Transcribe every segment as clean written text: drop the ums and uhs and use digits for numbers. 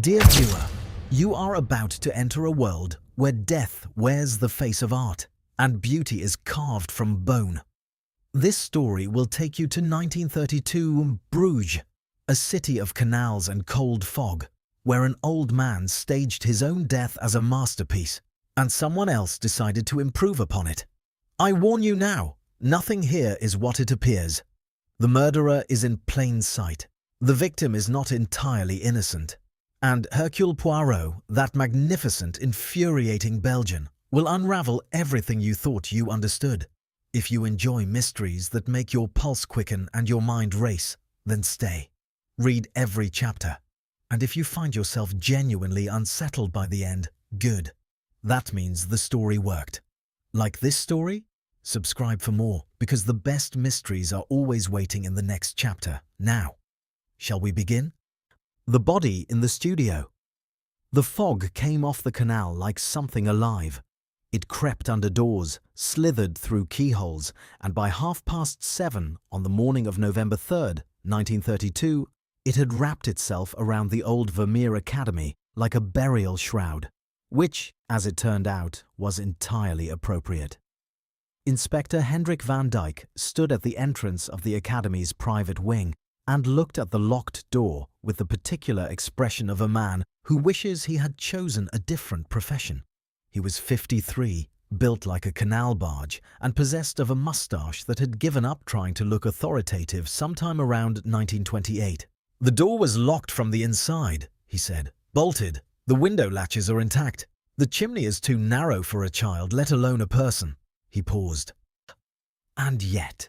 Dear viewer, you are about to enter a world where death wears the face of art and beauty is carved from bone. This story will take you to 1932 Bruges, a city of canals and cold fog, where an old man staged his own death as a masterpiece, and someone else decided to improve upon it. I warn you now, nothing here is what it appears. The murderer is in plain sight. The victim is not entirely innocent. And Hercule Poirot, that magnificent, infuriating Belgian, will unravel everything you thought you understood. If you enjoy mysteries that make your pulse quicken and your mind race, then stay. Read every chapter. And if you find yourself genuinely unsettled by the end, good. That means the story worked. Like this story? Subscribe for more, because the best mysteries are always waiting in the next chapter. Now, shall we begin? The body in the studio. The fog came off the canal like something alive. It crept under doors, slithered through keyholes, and by 7:30 on the morning of November 3rd, 1932, it had wrapped itself around the old Vermeer Academy like a burial shroud, which, as it turned out, was entirely appropriate. Inspector Hendrik van Dyck stood at the entrance of the Academy's private wing and looked at the locked door with the particular expression of a man who wishes he had chosen a different profession. He was 53, built like a canal barge, and possessed of a moustache that had given up trying to look authoritative sometime around 1928. "The door was locked from the inside," he said. "Bolted. The window latches are intact. The chimney is too narrow for a child, let alone a person." He paused. And yet,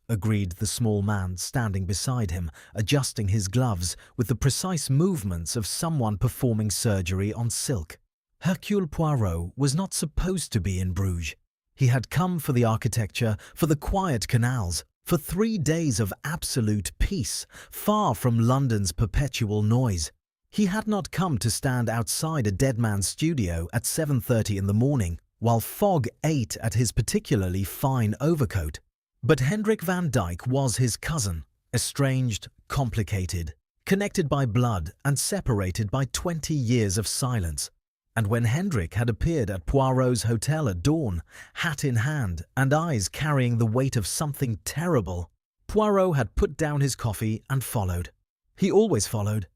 agreed the small man standing beside him, adjusting his gloves with the precise movements of someone performing surgery on silk. Hercule Poirot was not supposed to be in Bruges. He had come for the architecture, for the quiet canals, for 3 days of absolute peace, far from London's perpetual noise. He had not come to stand outside a dead man's studio at 7:30 in the morning, while fog ate at his particularly fine overcoat. But Hendrik van Dyck was his cousin, estranged, complicated, connected by blood and separated by 20 years of silence. And when Hendrik had appeared at Poirot's hotel at dawn, hat in hand and eyes carrying the weight of something terrible, Poirot had put down his coffee and followed. He always followed.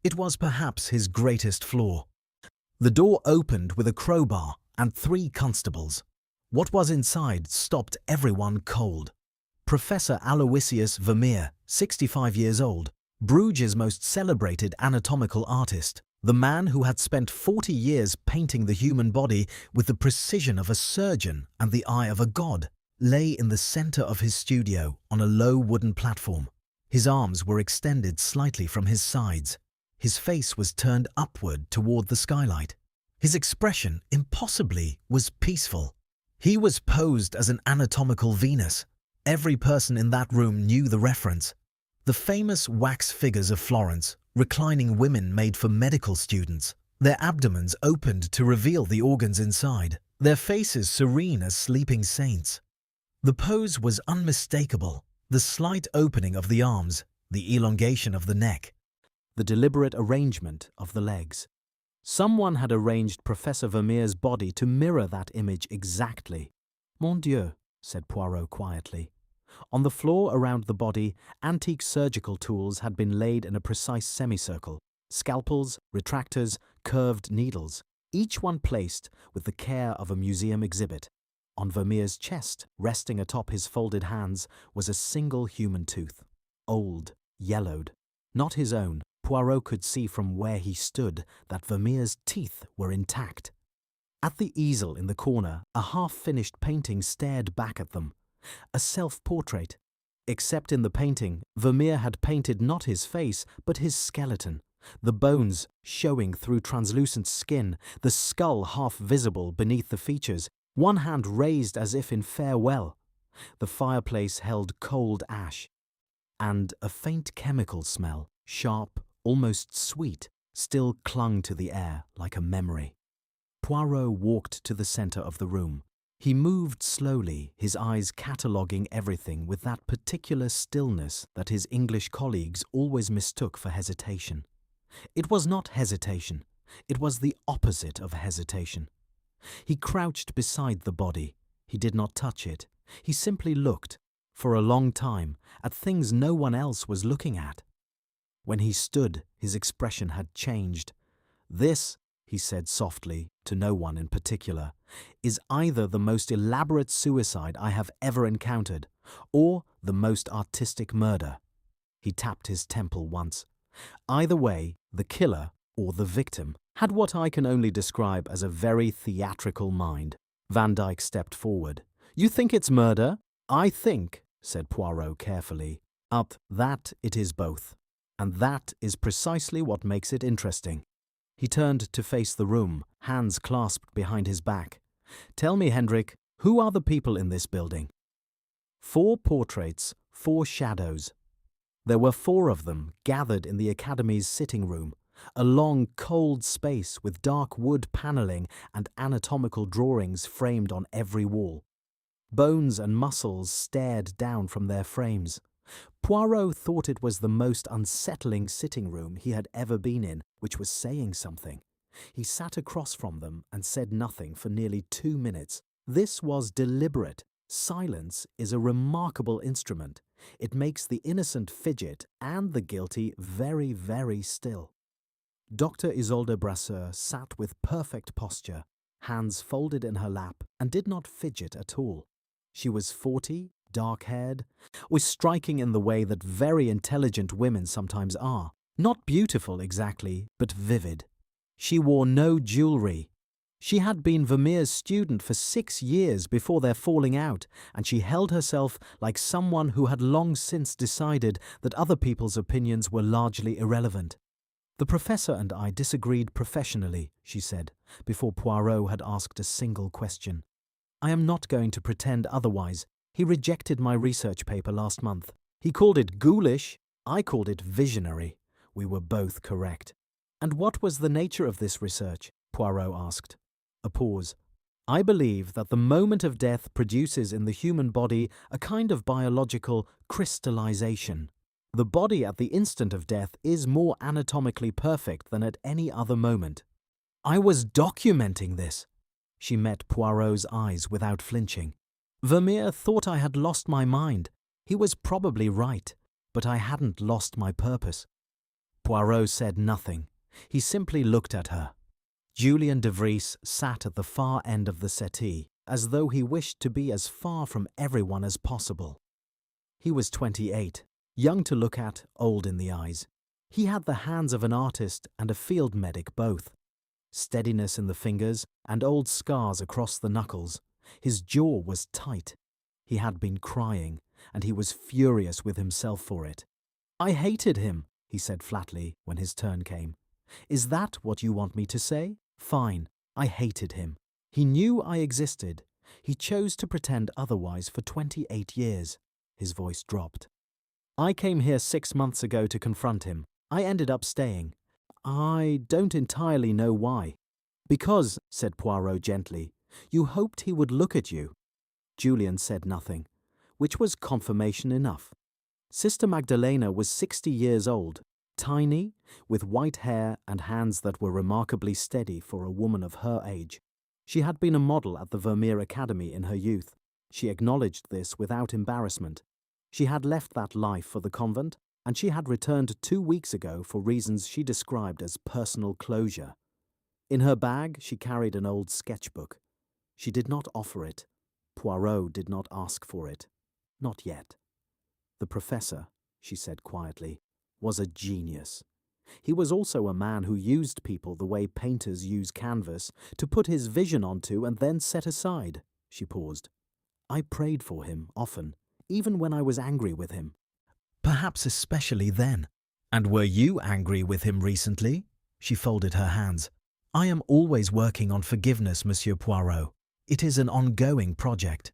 It was perhaps his greatest flaw. The door opened with a crowbar and 3 constables. What was inside stopped everyone cold. Professor Aloysius Vermeer, 65 years old, Bruges' most celebrated anatomical artist, the man who had spent 40 years painting the human body with the precision of a surgeon and the eye of a god, lay in the center of his studio on a low wooden platform. His arms were extended slightly from his sides. His face was turned upward toward the skylight. His expression, impossibly, was peaceful. He was posed as an anatomical Venus. Every person in that room knew the reference. The famous wax figures of Florence, reclining women made for medical students, their abdomens opened to reveal the organs inside, their faces serene as sleeping saints. The pose was unmistakable, the slight opening of the arms, the elongation of the neck, the deliberate arrangement of the legs. Someone had arranged Professor Vermeer's body to mirror that image exactly. "Mon Dieu," said Poirot quietly. On the floor around the body, antique surgical tools had been laid in a precise semicircle. Scalpels, retractors, curved needles, each one placed with the care of a museum exhibit. On Vermeer's chest, resting atop his folded hands, was a single human tooth. Old, yellowed. Not his own. Poirot could see from where he stood that Vermeer's teeth were intact. At the easel in the corner, a half-finished painting stared back at them. A self-portrait. Except in the painting, Vermeer had painted not his face, but his skeleton, the bones showing through translucent skin, the skull half visible beneath the features, one hand raised as if in farewell. The fireplace held cold ash, and a faint chemical smell, sharp, almost sweet, still clung to the air like a memory. Poirot walked to the center of the room. He moved slowly, his eyes cataloguing everything with that particular stillness that his English colleagues always mistook for hesitation. It was not hesitation. It was the opposite of hesitation. He crouched beside the body. He did not touch it. He simply looked, for a long time, at things no one else was looking at. When he stood, his expression had changed. "This," he said softly, to no one in particular, "is either the most elaborate suicide I have ever encountered, or the most artistic murder." He tapped his temple once. Either way, the killer, or the victim, had what I can only describe as a very theatrical mind. Van Dyck stepped forward. "You think it's murder?" "I think," said Poirot carefully, "that it is both. And that is precisely what makes it interesting." He turned to face the room, hands clasped behind his back. "Tell me, Hendrik, who are the people in this building?" 4 portraits, 4 shadows. There were 4 of them gathered in the Academy's sitting room, a long, cold space with dark wood panelling and anatomical drawings framed on every wall. Bones and muscles stared down from their frames. Poirot thought it was the most unsettling sitting room he had ever been in, which was saying something. He sat across from them and said nothing for nearly 2 minutes. This was deliberate. Silence is a remarkable instrument. It makes the innocent fidget and the guilty very, very still. Dr. Isolde Brasseur sat with perfect posture, hands folded in her lap, and did not fidget at all. She was 40, dark-haired, was striking in the way that very intelligent women sometimes are. Not beautiful exactly, but vivid. She wore no jewellery. She had been Vermeer's student for 6 years before their falling out, and she held herself like someone who had long since decided that other people's opinions were largely irrelevant. "The professor and I disagreed professionally," she said, before Poirot had asked a single question. "I am not going to pretend otherwise. He rejected my research paper last month. He called it ghoulish. I called it visionary. We were both correct." "And what was the nature of this research?" Poirot asked. A pause. "I believe that the moment of death produces in the human body a kind of biological crystallization. The body at the instant of death is more anatomically perfect than at any other moment. I was documenting this." She met Poirot's eyes without flinching. "Vermeer thought I had lost my mind. He was probably right, but I hadn't lost my purpose." Poirot said nothing. He simply looked at her. Julien de Vries sat at the far end of the settee, as though he wished to be as far from everyone as possible. He was 28, young to look at, old in the eyes. He had the hands of an artist and a field medic both. Steadiness in the fingers and old scars across the knuckles. His jaw was tight. He had been crying, and he was furious with himself for it. "I hated him," he said flatly when his turn came. "Is that what you want me to say? Fine, I hated him. He knew I existed. He chose to pretend otherwise for 28 years. His voice dropped. "I came here 6 months ago to confront him. I ended up staying. I don't entirely know why." "Because," said Poirot gently, "you hoped he would look at you." Julien said nothing, which was confirmation enough. Sister Magdalena was 60 years old, tiny, with white hair and hands that were remarkably steady for a woman of her age. She had been a model at the Vermeer Academy in her youth. She acknowledged this without embarrassment. She had left that life for the convent, and she had returned 2 weeks ago for reasons she described as personal closure. In her bag she carried an old sketchbook. She did not offer it. Poirot did not ask for it. Not yet. "The professor," she said quietly, "was a genius. He was also a man who used people the way painters use canvas, to put his vision onto and then set aside." She paused. "I prayed for him often, even when I was angry with him." "Perhaps especially then. And were you angry with him recently?" She folded her hands. "I am always working on forgiveness, Monsieur Poirot. It is an ongoing project."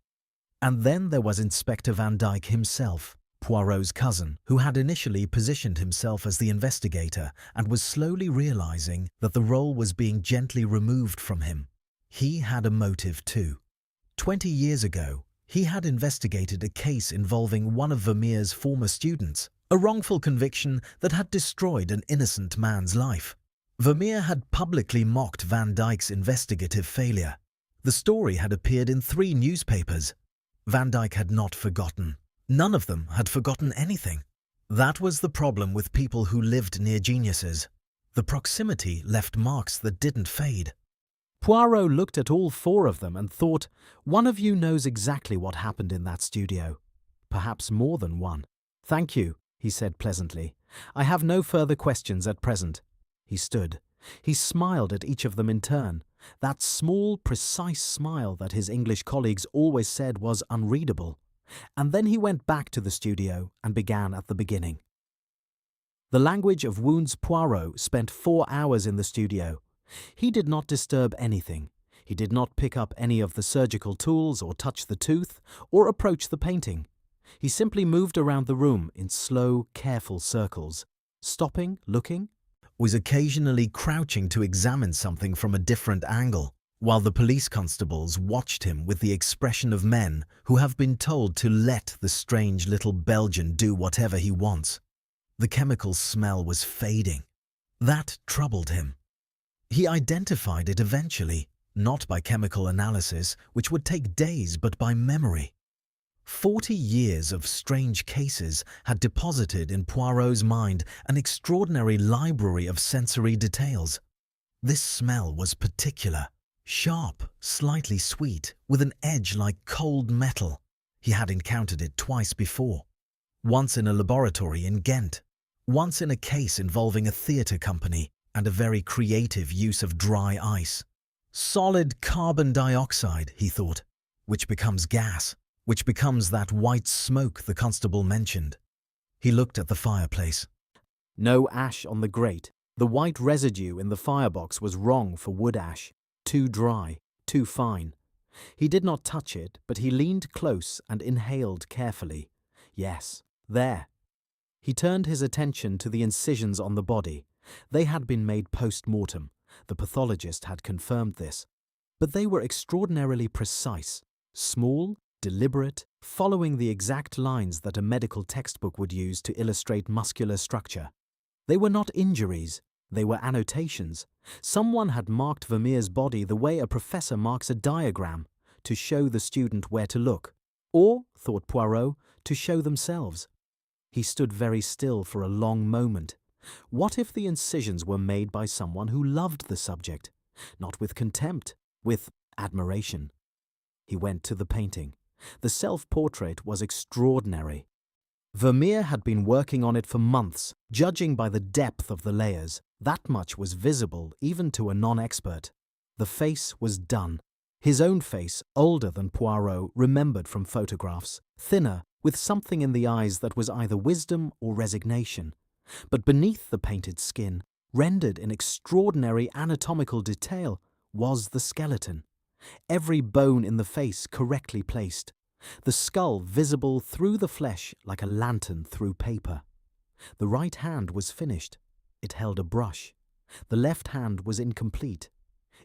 And then there was Inspector Van Dyck himself, Poirot's cousin, who had initially positioned himself as the investigator and was slowly realizing that the role was being gently removed from him. He had a motive too. 20 years ago, he had investigated a case involving one of Vermeer's former students, a wrongful conviction that had destroyed an innocent man's life. Vermeer had publicly mocked Van Dyck's investigative failure. The story had appeared in 3 newspapers. Van Dyck had not forgotten. None of them had forgotten anything. That was the problem with people who lived near geniuses. The proximity left marks that didn't fade. Poirot looked at all 4 of them and thought, one of you knows exactly what happened in that studio. Perhaps more than one. Thank you, he said pleasantly. I have no further questions at present. He stood. He smiled at each of them in turn. That small, precise smile that his English colleagues always said was unreadable. And then he went back to the studio and began at the beginning. The language of wounds. Poirot spent 4 hours in the studio. He did not disturb anything. He did not pick up any of the surgical tools or touch the tooth or approach the painting. He simply moved around the room in slow, careful circles, stopping, looking, was occasionally crouching to examine something from a different angle, while the police constables watched him with the expression of men who have been told to let the strange little Belgian do whatever he wants. The chemical smell was fading. That troubled him. He identified it eventually, not by chemical analysis, which would take days, but by memory. 40 years of strange cases had deposited in Poirot's mind an extraordinary library of sensory details. This smell was particular, sharp, slightly sweet, with an edge like cold metal. He had encountered it twice before. Once in a laboratory in Ghent, once in a case involving a theatre company and a very creative use of dry ice. Solid carbon dioxide, he thought, which becomes gas, which becomes that white smoke the constable mentioned. He looked at the fireplace. No ash on the grate. The white residue in the firebox was wrong for wood ash. Too dry, too fine. He did not touch it, but he leaned close and inhaled carefully. Yes, there. He turned his attention to the incisions on the body. They had been made post-mortem. The pathologist had confirmed this. But they were extraordinarily precise, small, deliberate, following the exact lines that a medical textbook would use to illustrate muscular structure. They were not injuries, they were annotations. Someone had marked Vermeer's body the way a professor marks a diagram, to show the student where to look, or, thought Poirot, to show themselves. He stood very still for a long moment. What if the incisions were made by someone who loved the subject, not with contempt, with admiration? He went to the painting. The self-portrait was extraordinary. Vermeer had been working on it for months, judging by the depth of the layers. That much was visible even to a non-expert. The face was done. His own face, older than Poirot, remembered from photographs, thinner, with something in the eyes that was either wisdom or resignation. But beneath the painted skin, rendered in extraordinary anatomical detail, was the skeleton. Every bone in the face correctly placed, the skull visible through the flesh like a lantern through paper. The right hand was finished. It held a brush. The left hand was incomplete.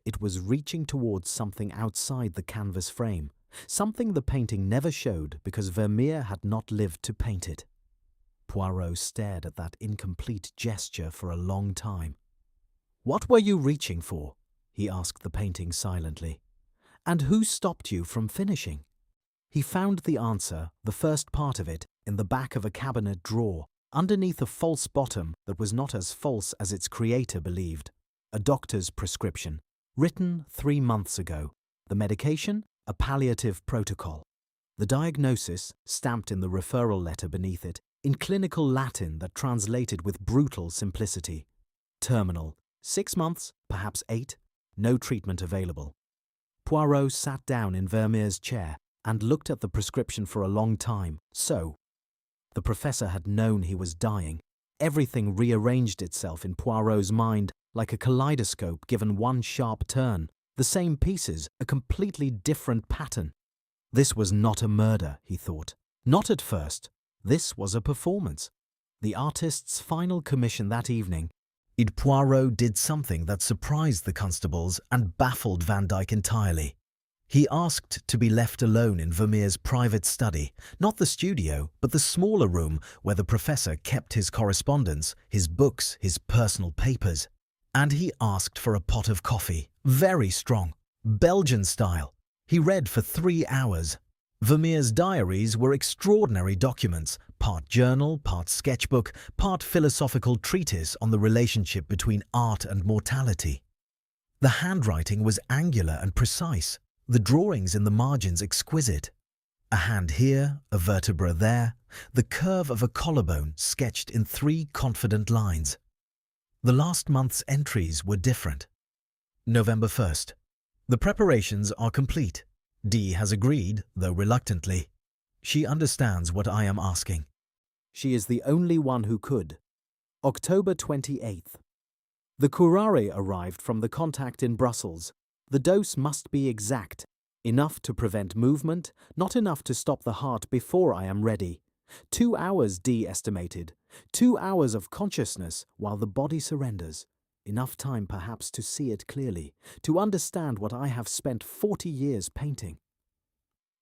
It was reaching towards something outside the canvas frame, something the painting never showed because Vermeer had not lived to paint it. Poirot stared at that incomplete gesture for a long time. "What were you reaching for?" he asked the painting silently. "And who stopped you from finishing?" He found the answer, the first part of it, in the back of a cabinet drawer, underneath a false bottom that was not as false as its creator believed. A doctor's prescription, written 3 months ago. The medication, a palliative protocol. The diagnosis, stamped in the referral letter beneath it, in clinical Latin that translated with brutal simplicity. Terminal, 6 months, perhaps 8, no treatment available. Poirot sat down in Vermeer's chair and looked at the prescription for a long time. So, the professor had known he was dying. Everything rearranged itself in Poirot's mind like a kaleidoscope given one sharp turn. The same pieces, a completely different pattern. This was not a murder, he thought. Not at first. This was a performance. The artist's final commission that evening. Poirot did something that surprised the constables and baffled Van Dyck entirely. He asked to be left alone in Vermeer's private study, not the studio, but the smaller room where the professor kept his correspondence, his books, his personal papers. And he asked for a pot of coffee, very strong, Belgian style. He read for 3 hours. Vermeer's diaries were extraordinary documents, part journal, part sketchbook, part philosophical treatise on the relationship between art and mortality. The handwriting was angular and precise, the drawings in the margins exquisite. A hand here, a vertebra there, the curve of a collarbone sketched in 3 confident lines. The last month's entries were different. November 1st. The preparations are complete. D has agreed, though reluctantly. She understands what I am asking. She is the only one who could. October 28th. The curare arrived from the contact in Brussels. The dose must be exact, enough to prevent movement, not enough to stop the heart before I am ready. 2 hours, D estimated. 2 hours of consciousness while the body surrenders. Enough time perhaps to see it clearly, to understand what I have spent 40 years painting.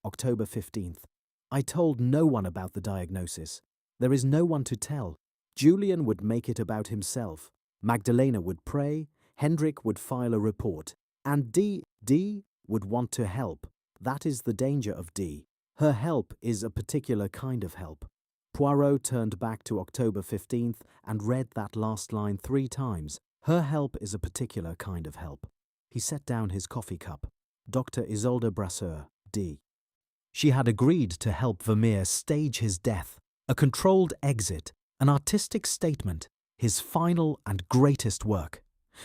October 15th. I told no one about the diagnosis. There is no one to tell. Julian would make it about himself. Magdalena would pray. Hendrik would file a report. And D would want to help. That is the danger of D. Her help is a particular kind of help. Poirot turned back to October 15th and read that last line 3 times. Her help is a particular kind of help. He set down his coffee cup. Dr. Isolde Brasseur, D. She had agreed to help Vermeer stage his death, a controlled exit, an artistic statement, his final and greatest work.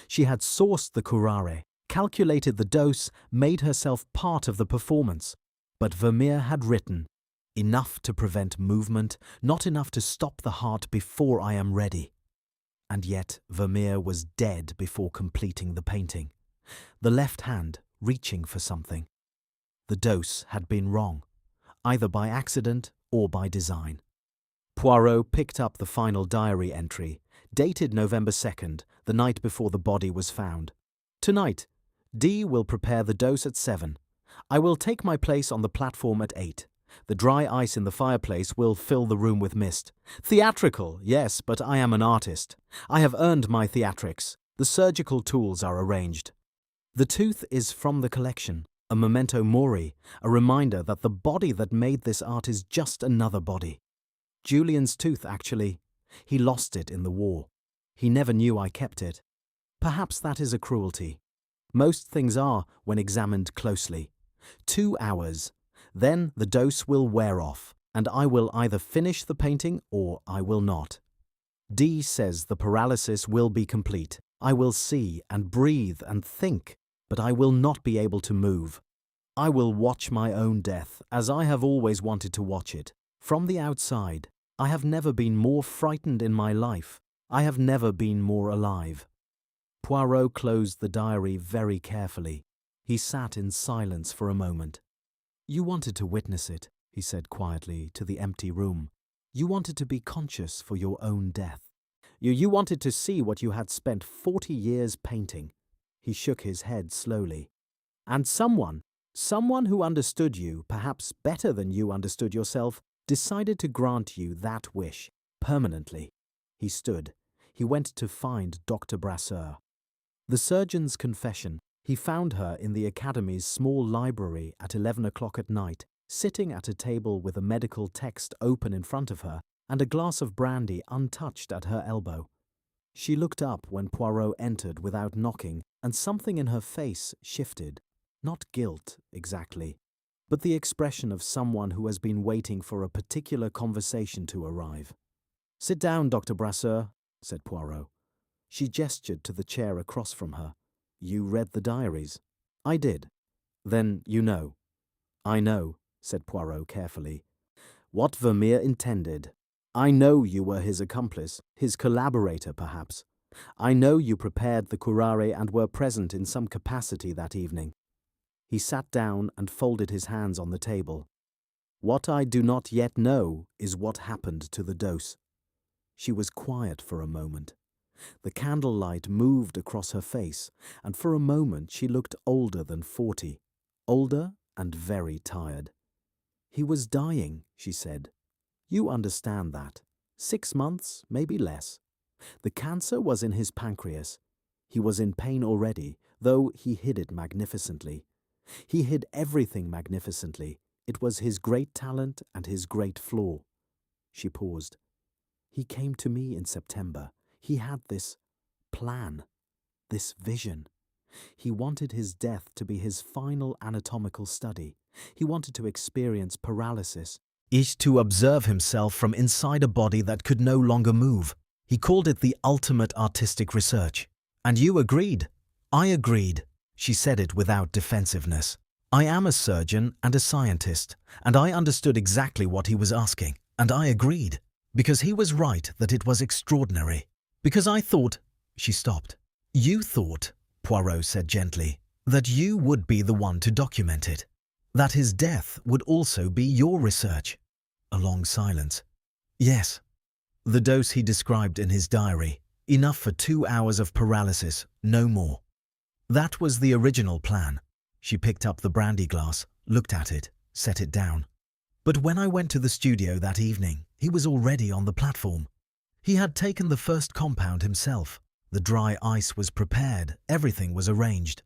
She had sourced the curare, calculated the dose, made herself part of the performance. But Vermeer had written, enough to prevent movement, not enough to stop the heart before I am ready. And yet Vermeer was dead before completing the painting. The left hand reaching for something. The dose had been wrong, either by accident or by design. Poirot picked up the final diary entry, dated November 2nd, the night before the body was found. Tonight, D will prepare the dose at 7. I will take my place on the platform at 8. The dry ice in the fireplace will fill the room with mist. Theatrical, yes, but I am an artist. I have earned my theatrics. The surgical tools are arranged. The tooth is from the collection, a memento mori, a reminder that the body that made this art is just another body. Julian's tooth, actually. He lost it in the war. He never knew I kept it. Perhaps that is a cruelty. Most things are when examined closely. 2 hours. Then the dose will wear off, and I will either finish the painting or I will not. D says the paralysis will be complete. I will see and breathe and think, but I will not be able to move. I will watch my own death, as I have always wanted to watch it. From the outside, I have never been more frightened in my life. I have never been more alive. Poirot closed the diary very carefully. He sat in silence for a moment. You wanted to witness it, he said quietly to the empty room. You wanted to be conscious for your own death. You wanted to see what you had spent 40 years painting. He shook his head slowly. And someone who understood you, perhaps better than you understood yourself, decided to grant you that wish, permanently. He stood. He went to find Dr. Brasseur. The surgeon's confession. He found her in the Academy's small library at 11 o'clock at night, sitting at a table with a medical text open in front of her and a glass of brandy untouched at her elbow. She looked up when Poirot entered without knocking, and something in her face shifted. Not guilt, exactly, but the expression of someone who has been waiting for a particular conversation to arrive. Sit down, Dr. Brasseur, said Poirot. She gestured to the chair across from her. You read the diaries? I did. Then you know. I know, said Poirot carefully. What Vermeer intended. I know you were his accomplice, his collaborator perhaps. I know you prepared the curare and were present in some capacity that evening. He sat down and folded his hands on the table. What I do not yet know is what happened to the dose. She was quiet for a moment. The candlelight moved across her face, and for a moment she looked older than 40. older and very tired. "He was dying," she said. "You understand that. 6 months, maybe less. The cancer was in his pancreas. He was in pain already, though he hid it magnificently. He hid everything magnificently. It was his great talent and his great flaw." She paused. "He came to me in September. He had this plan, this vision. He wanted his death to be his final anatomical study. He wanted to experience paralysis. Is to observe himself from inside a body that could no longer move. He called it the ultimate artistic research. And you agreed. I agreed. She said it without defensiveness. I am a surgeon and a scientist, and I understood exactly what he was asking, and I agreed. Because he was right that it was extraordinary. Because I thought— She stopped. You thought, Poirot said gently, that you would be the one to document it. That his death would also be your research. A long silence. Yes. The dose he described in his diary, enough for 2 hours of paralysis, no more. That was the original plan. She picked up the brandy glass, looked at it, set it down. But when I went to the studio that evening, he was already on the platform. He had taken the first compound himself. The dry ice was prepared, everything was arranged.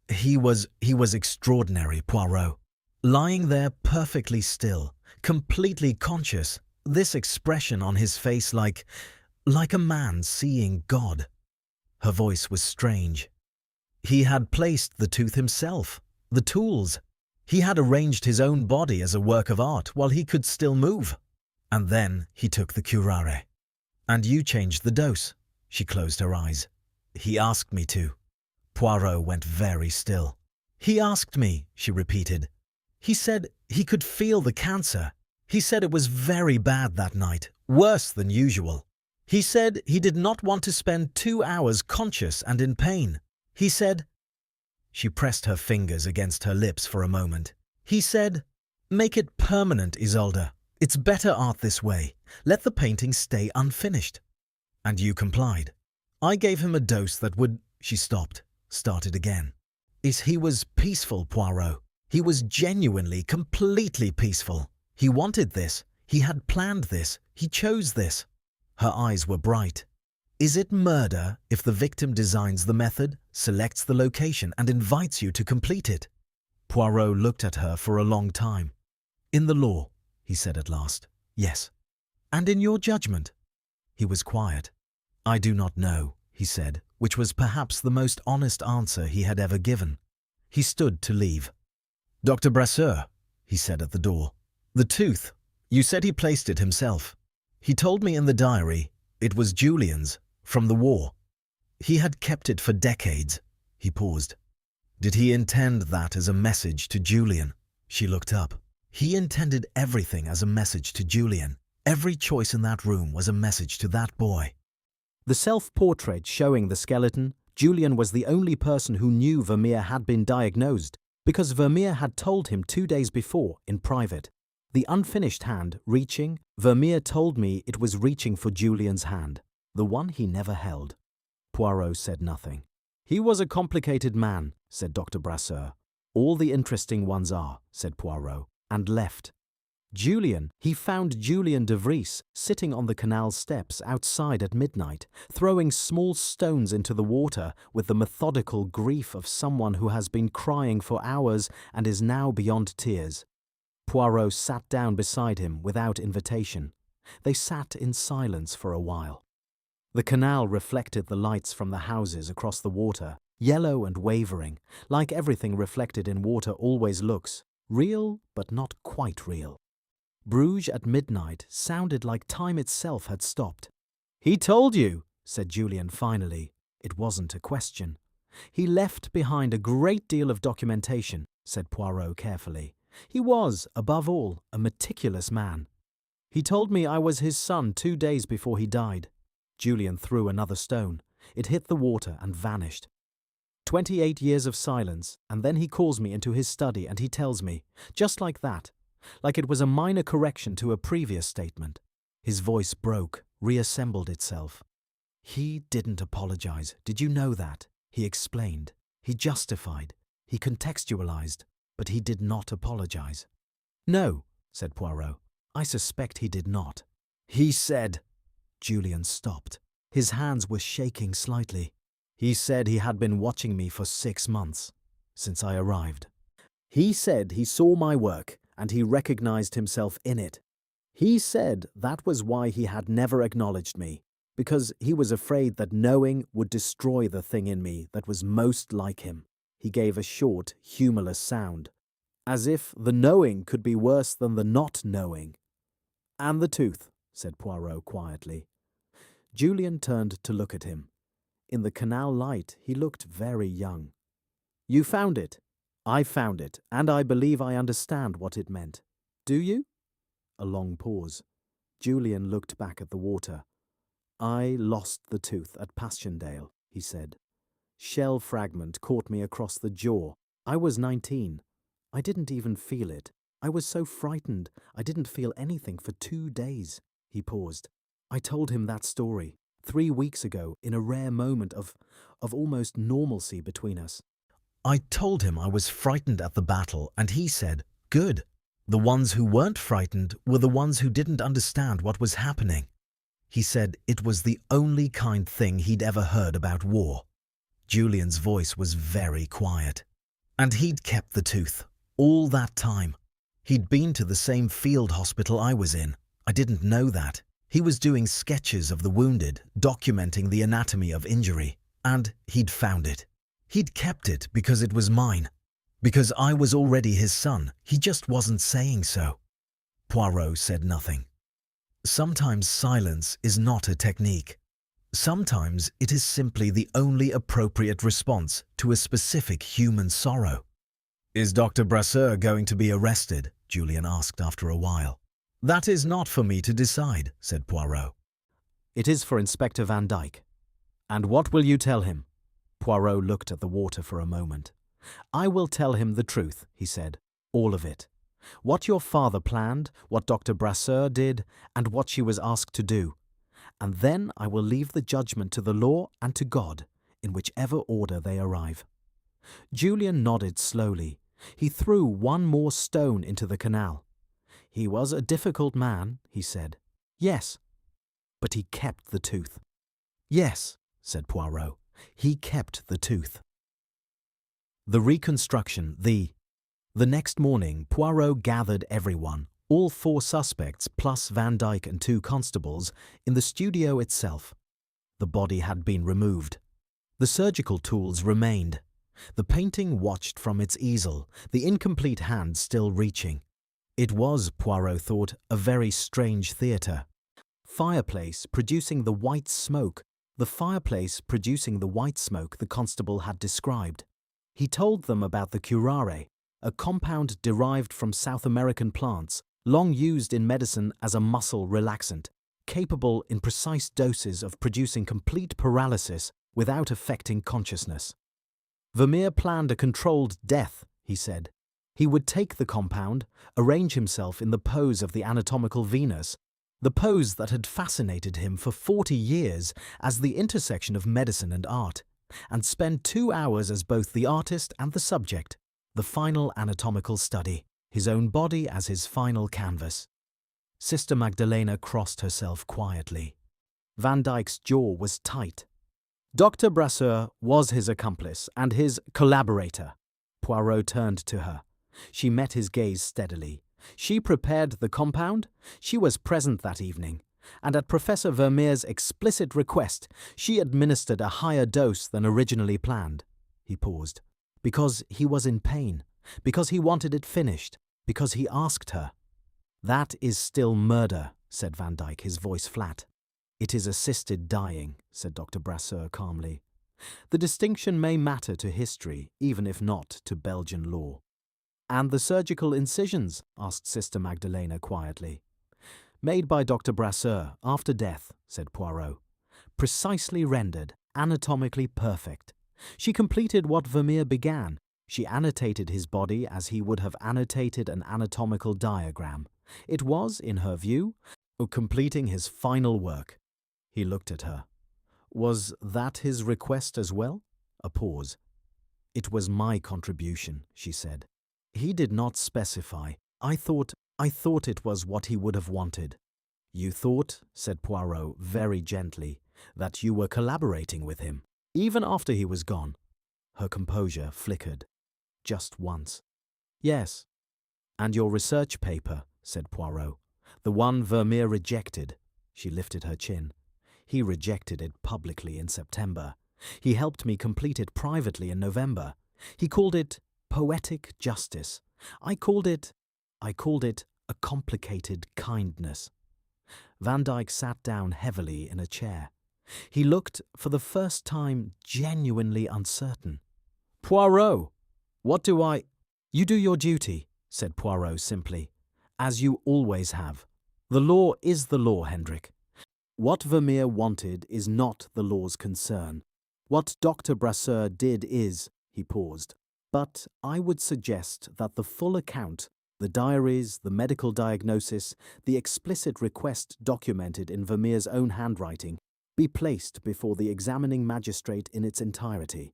He was extraordinary, Poirot. Lying there perfectly still, completely conscious, this expression on his face like a man seeing God. Her voice was strange. He had placed the tooth himself, the tools. He had arranged his own body as a work of art while he could still move. And then he took the curare. And you changed the dose. She closed her eyes. He asked me to. Poirot went very still. He asked me, she repeated. He said he could feel the cancer. He said it was very bad that night, worse than usual. He said he did not want to spend 2 hours conscious and in pain. He said— She pressed her fingers against her lips for a moment. He said, "Make it permanent, Isolde. It's better art this way. Let the painting stay unfinished." And you complied. I gave him a dose that would— She stopped, started again. He was peaceful, Poirot. He was genuinely, completely peaceful. He wanted this. He had planned this. He chose this. Her eyes were bright. Is it murder if the victim designs the method, selects the location, and invites you to complete it? Poirot looked at her for a long time. In the law, he said at last, yes. And in your judgment? He was quiet. I do not know, he said, which was perhaps the most honest answer he had ever given. He stood to leave. Dr. Brasseur, he said at the door. The tooth. You said he placed it himself. He told me in the diary it was Julian's, from the war. He had kept it for decades. He paused. Did he intend that as a message to Julian? She looked up. He intended everything as a message to Julian. Every choice in that room was a message to that boy. The self-portrait showing the skeleton, Julian was the only person who knew Vermeer had been diagnosed, because Vermeer had told him 2 days before, in private. The unfinished hand, reaching, Vermeer told me it was reaching for Julian's hand, the one he never held. Poirot said nothing. He was a complicated man, said Dr. Brasseur. All the interesting ones are, said Poirot, and left. Julian, he found Julian de Vries sitting on the canal steps outside at midnight, throwing small stones into the water with the methodical grief of someone who has been crying for hours and is now beyond tears. Poirot sat down beside him without invitation. They sat in silence for a while. The canal reflected the lights from the houses across the water, yellow and wavering, like everything reflected in water always looks, real but not quite real. Bruges at midnight sounded like time itself had stopped. He told you, said Julian finally. It wasn't a question. He left behind a great deal of documentation, said Poirot carefully. He was, above all, a meticulous man. He told me I was his son 2 days before he died. Julian threw another stone. It hit the water and vanished. 28 years of silence, and then he calls me into his study and he tells me, just like that, like it was a minor correction to a previous statement. His voice broke, reassembled itself. He didn't apologize. Did you know that? He explained. He justified. He contextualized. but he did not apologize. "No," said Poirot. "I suspect he did not." "He said—" Julian stopped. His hands were shaking slightly. "He said he had been watching me for 6 months, since I arrived. He said he saw my work and he recognized himself in it. He said that was why he had never acknowledged me, because he was afraid that knowing would destroy the thing in me that was most like him." He gave a short, humorless sound, as if the knowing could be worse than the not knowing. "And the tooth," said Poirot quietly. Julian turned to look at him. In the canal light, he looked very young. "You found it." "I found it, and I believe I understand what it meant. Do you?" A long pause. Julian looked back at the water. "I lost the tooth at Passchendaele," he said. "Shell fragment caught me across the jaw. I was 19. I didn't even feel it. I was so frightened I didn't feel anything for 2 days." He paused. "I told him that story 3 weeks ago in a rare moment of almost normalcy between us. I told him I was frightened at the battle, and he said, 'Good.' The ones who weren't frightened were the ones who didn't understand what was happening. He said it was the only kind thing he'd ever heard about war." Julian's voice was very quiet. "And he'd kept the tooth all that time. He'd been to the same field hospital I was in. I didn't know that. He was doing sketches of the wounded, documenting the anatomy of injury, and he'd found it. He'd kept it because it was mine. Because I was already his son. He just wasn't saying so." Poirot said nothing. Sometimes silence is not a technique. Sometimes it is simply the only appropriate response to a specific human sorrow. "Is Dr. Brasseur going to be arrested?" Julian asked after a while. "That is not for me to decide," said Poirot. "It is for Inspector Van Dyck." "And what will you tell him?" Poirot looked at the water for a moment. "I will tell him the truth," he said. "All of it. What your father planned, what Dr. Brasseur did, and what she was asked to do. And then I will leave the judgment to the law and to God, in whichever order they arrive." Julian nodded slowly. He threw one more stone into the canal. "He was a difficult man," he said. "Yes." "But he kept the tooth." "Yes," said Poirot. "He kept the tooth." The reconstruction, The next morning, Poirot gathered everyone, all 4 suspects plus Van Dyck and 2 constables, in the studio itself. The body had been removed. The surgical tools remained. The painting watched from its easel, the incomplete hand still reaching. It was, Poirot thought, a very strange theatre. Fireplace producing the white smoke, the constable had described. He told them about the curare, a compound derived from South American plants, long used in medicine as a muscle relaxant, capable in precise doses of producing complete paralysis without affecting consciousness. Vermeer planned a controlled death, he said. He would take the compound, arrange himself in the pose of the Anatomical Venus, the pose that had fascinated him for 40 years as the intersection of medicine and art, and spend 2 hours as both the artist and the subject, the final anatomical study, his own body as his final canvas. Sister Magdalena crossed herself quietly. Van Dyck's jaw was tight. Dr. Brasseur was his accomplice and his collaborator. Poirot turned to her. She met his gaze steadily. She prepared the compound. She was present that evening. And at Professor Vermeer's explicit request, she administered a higher dose than originally planned. He paused. Because he was in pain. Because he wanted it finished. Because he asked her. That is still murder, said Van Dyck, his voice flat. It is assisted dying, said Dr. Brasseur calmly. The distinction may matter to history, even if not to Belgian law. And the surgical incisions? Asked Sister Magdalena quietly. Made by Dr. Brasseur after death, said Poirot. Precisely rendered, anatomically perfect. She completed what Vermeer began. She annotated his body as he would have annotated an anatomical diagram. It was, in her view, completing his final work. He looked at her. Was that his request as well? A pause. It was my contribution, she said. He did not specify. I thought it was what he would have wanted. You thought, said Poirot very gently, that you were collaborating with him, even after he was gone. Her composure flickered. Just once. Yes. And your research paper, said Poirot. The one Vermeer rejected. She lifted her chin. He rejected it publicly in September. He helped me complete it privately in November. He called it poetic justice. I called it a complicated kindness. Van Dyck sat down heavily in a chair. He looked, for the first time, genuinely uncertain. Poirot, what do I— You do your duty, said Poirot simply, as you always have. The law is the law, Hendrik. What Vermeer wanted is not the law's concern. What Dr. Brasseur did is— He paused. But I would suggest that the full account, the diaries, the medical diagnosis, the explicit request documented in Vermeer's own handwriting, be placed before the examining magistrate in its entirety.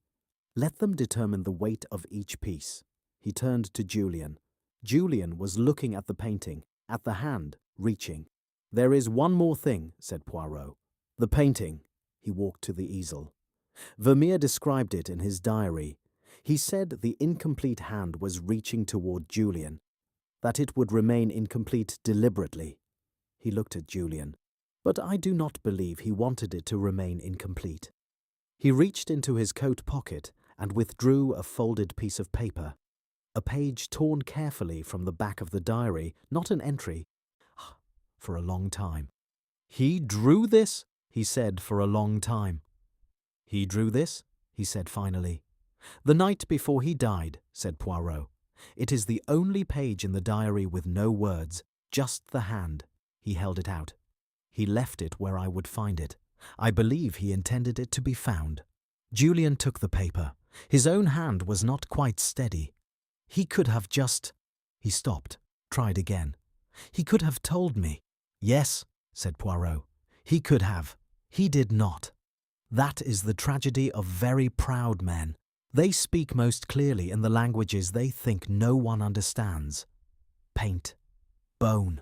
Let them determine the weight of each piece. He turned to Julian. Julian was looking at the painting, at the hand, reaching. There is one more thing, said Poirot. The painting. He walked to the easel. Vermeer described it in his diary. He said the incomplete hand was reaching toward Julian, that it would remain incomplete deliberately. He looked at Julian. But I do not believe he wanted it to remain incomplete. He reached into his coat pocket and withdrew a folded piece of paper. A page torn carefully from the back of the diary, not an entry. For a long time. He drew this? He said for a long time. He drew this? He said finally. The night before he died, said Poirot. It is the only page in the diary with no words, just the hand. He held it out. He left it where I would find it. I believe he intended it to be found. Julian took the paper. His own hand was not quite steady. He could have just— He stopped, tried again. He could have told me. Yes, said Poirot. He could have. He did not. That is the tragedy of very proud men. They speak most clearly in the languages they think no one understands. Paint. Bone.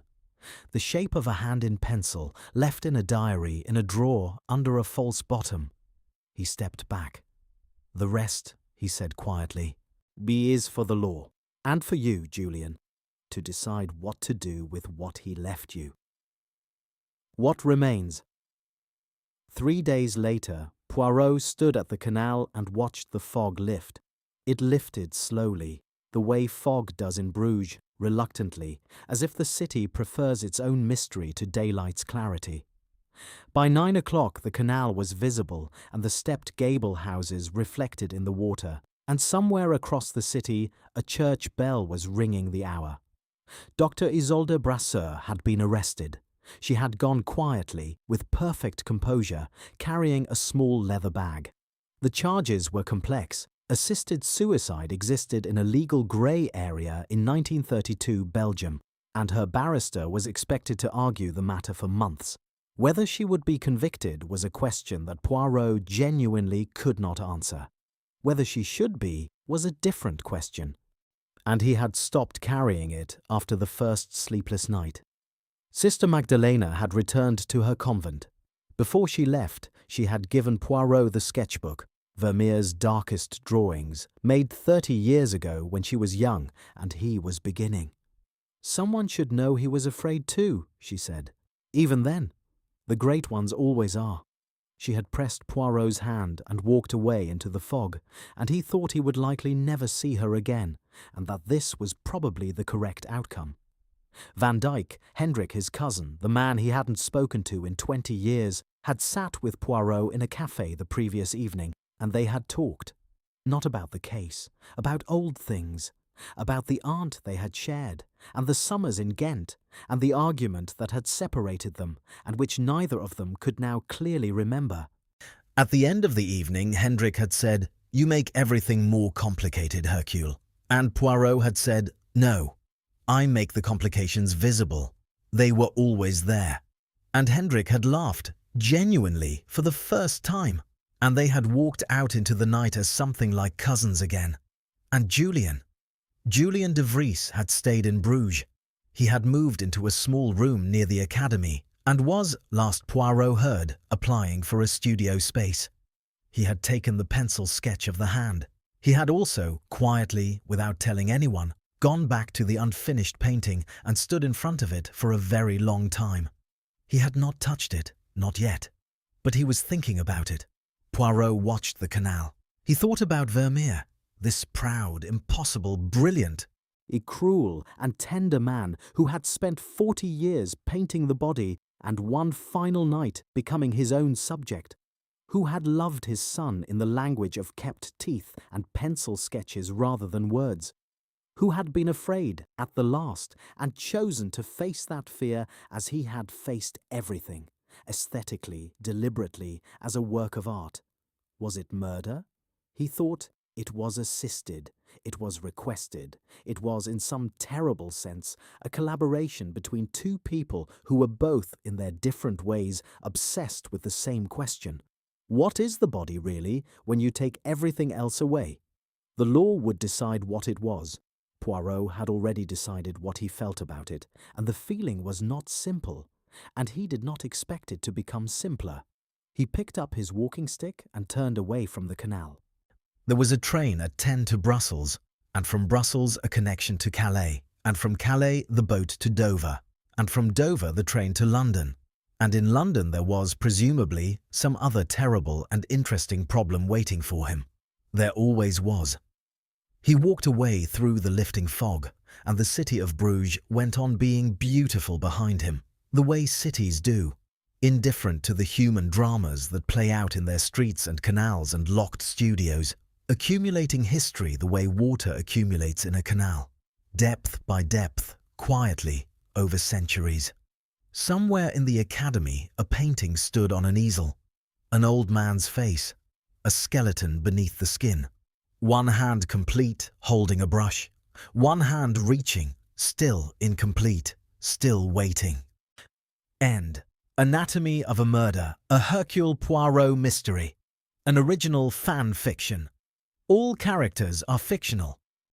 The shape of a hand in pencil, left in a diary, in a drawer, under a false bottom. He stepped back. The rest, he said quietly, is for the law, and for you, Julian, to decide what to do with what he left you. What remains? 3 days later, Poirot stood at the canal and watched the fog lift. It lifted slowly, the way fog does in Bruges, reluctantly, as if the city prefers its own mystery to daylight's clarity. By 9 o'clock the canal was visible and the stepped gable houses reflected in the water, and somewhere across the city a church bell was ringing the hour. Dr. Isolde Brasseur had been arrested. She had gone quietly, with perfect composure, carrying a small leather bag. The charges were complex. Assisted suicide existed in a legal grey area in 1932 Belgium, and her barrister was expected to argue the matter for months. Whether she would be convicted was a question that Poirot genuinely could not answer. Whether she should be was a different question. And he had stopped carrying it after the first sleepless night. Sister Magdalena had returned to her convent. Before she left, she had given Poirot the sketchbook, Vermeer's darkest drawings, made 30 years ago when she was young and he was beginning. Someone should know he was afraid too, she said. Even then. The great ones always are. She had pressed Poirot's hand and walked away into the fog, and he thought he would likely never see her again, and that this was probably the correct outcome. Van Dyck, Hendrik his cousin, the man he hadn't spoken to in 20 years, had sat with Poirot in a café the previous evening, and they had talked. Not about the case, about old things, about the aunt they had shared, and the summers in Ghent, and the argument that had separated them, and which neither of them could now clearly remember. At the end of the evening, Hendrik had said, "You make everything more complicated, Hercule." And Poirot had said, "No, I make the complications visible. They were always there." And Hendrik had laughed, genuinely, for the first time. And they had walked out into the night as something like cousins again. And Julian. Julien de Vries had stayed in Bruges. He had moved into a small room near the academy and was, last Poirot heard, applying for a studio space. He had taken the pencil sketch of the hand. He had also, quietly, without telling anyone, gone back to the unfinished painting and stood in front of it for a very long time. He had not touched it, not yet. But he was thinking about it. Poirot watched the canal. He thought about Vermeer, this proud, impossible, brilliant, A cruel and tender man who had spent 40 years painting the body and one final night becoming his own subject, who had loved his son in the language of kept teeth and pencil sketches rather than words, who had been afraid at the last and chosen to face that fear as he had faced everything, aesthetically, deliberately, as a work of art. Was it murder? He thought it was assisted, it was requested, it was, in some terrible sense, a collaboration between two people who were both, in their different ways, obsessed with the same question. What is the body, really, when you take everything else away? The law would decide what it was. Poirot had already decided what he felt about it, and the feeling was not simple, and he did not expect it to become simpler. He picked up his walking stick and turned away from the canal. There was a train at 10 to Brussels, and from Brussels a connection to Calais, and from Calais the boat to Dover, and from Dover the train to London. And in London there was, presumably, some other terrible and interesting problem waiting for him. There always was. He walked away through the lifting fog, and the city of Bruges went on being beautiful behind him, the way cities do, indifferent to the human dramas that play out in their streets and canals and locked studios, accumulating history the way water accumulates in a canal, depth by depth, quietly, over centuries. Somewhere in the academy a painting stood on an easel, an old man's face, a skeleton beneath the skin, one hand complete, holding a brush, one hand reaching, still incomplete, still waiting. End. Anatomy of a Murder, a Hercule Poirot mystery, an original fan fiction. All characters are fictional.